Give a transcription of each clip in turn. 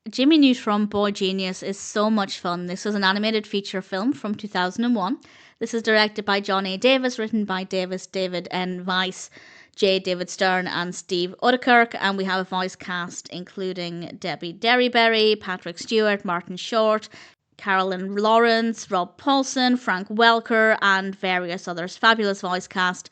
Jimmy Neutron, Boy Genius is so much fun. This was an animated feature film from 2001. This is directed by John A. Davis, written by David N. Weiss, J. David Stern, and Steve Odekirk. And we have a voice cast including Debi Derryberry, Patrick Stewart, Martin Short, Carolyn Lawrence, Rob Paulsen, Frank Welker, and various others. Fabulous voice cast.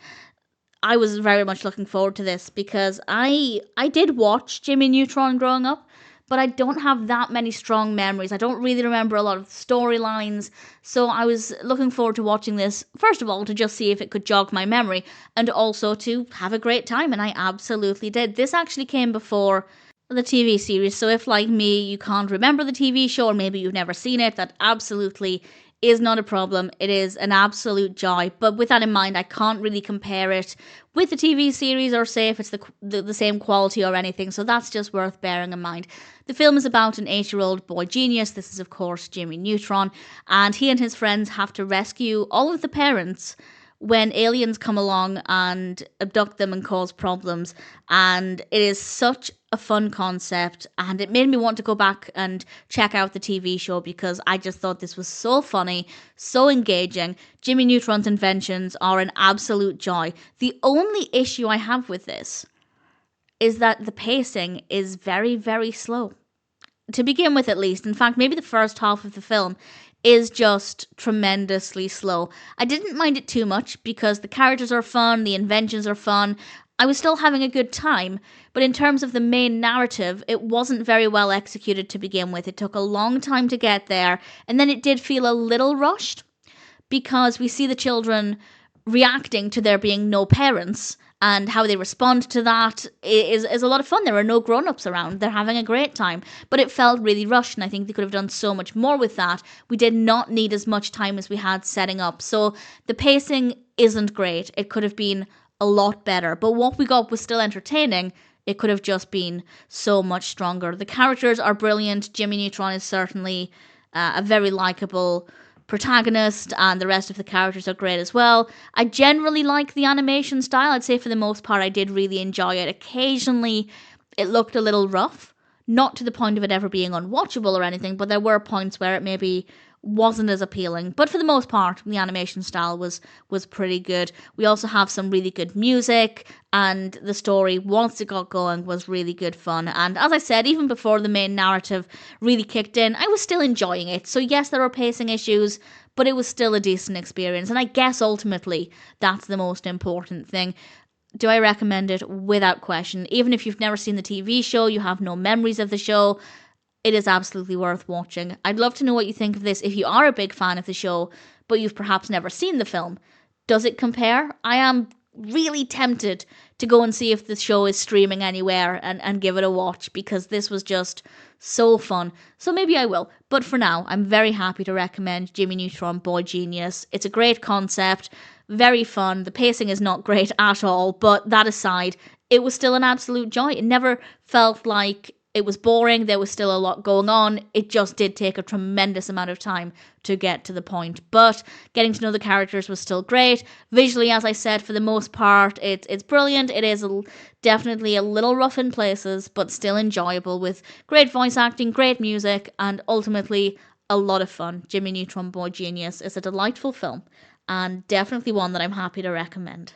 I was very much looking forward to this because I did watch Jimmy Neutron growing up, but I don't have that many strong memories. I don't really remember a lot of storylines, so I was looking forward to watching this, first of all, to just see if it could jog my memory, and also to have a great time, and I absolutely did. This actually came before the TV series, so if, like me, you can't remember the TV show, or maybe you've never seen it, that absolutely is not a problem. It is an absolute joy. But with that in mind, I can't really compare it with the TV series or say if it's the same quality or anything. So that's just worth bearing in mind. The film is about an 8-year-old boy genius. This is, of course, Jimmy Neutron. And he and his friends have to rescue all of the parents when aliens come along and abduct them and cause problems. And it is such a fun concept, and it made me want to go back and check out the TV show because I just thought this was so funny, so engaging. Jimmy Neutron's inventions are an absolute joy. The only issue I have with this is that the pacing is very, very slow. To begin with, at least. In fact, maybe the first half of the film is just tremendously slow. I didn't mind it too much because the characters are fun, the inventions are fun. I was still having a good time, but in terms of the main narrative, it wasn't very well executed to begin with. It took a long time to get there, and then it did feel a little rushed because we see the children reacting to there being no parents, and how they respond to that is a lot of fun. There are no grown-ups around. They're having a great time. But it felt really rushed, and I think they could have done so much more with that. We did not need as much time as we had setting up. So the pacing isn't great. It could have been a lot better. But what we got was still entertaining. It could have just been so much stronger. The characters are brilliant. Jimmy Neutron is certainly a very likable protagonist, and the rest of the characters are great as well. I generally like the animation style. I'd say for the most part I did really enjoy it. Occasionally it looked a little rough, not to the point of it ever being unwatchable or anything, but there were points where it maybe wasn't as appealing. But for the most part, the animation style was pretty good. We also have some really good music, and the story, once it got going, was really good fun. And as I said, even before the main narrative really kicked in, I was still enjoying it. So yes, there were pacing issues, but it was still a decent experience. And I guess ultimately, that's the most important thing. Do I recommend it? Without question. Even if you've never seen the TV show, you have no memories of the show, it is absolutely worth watching. I'd love to know what you think of this if you are a big fan of the show, but you've perhaps never seen the film. Does it compare? I am really tempted to go and see if the show is streaming anywhere and give it a watch because this was just so fun. So maybe I will. But for now, I'm very happy to recommend Jimmy Neutron, Boy Genius. It's a great concept, very fun. The pacing is not great at all, but that aside, it was still an absolute joy. It never felt like it was boring. There was still a lot going on. It just did take a tremendous amount of time to get to the point. But getting to know the characters was still great. Visually, as I said, for the most part, it's brilliant. It is definitely a little rough in places, but still enjoyable with great voice acting, great music, and ultimately a lot of fun. Jimmy Neutron, Boy Genius is a delightful film, and definitely one that I'm happy to recommend.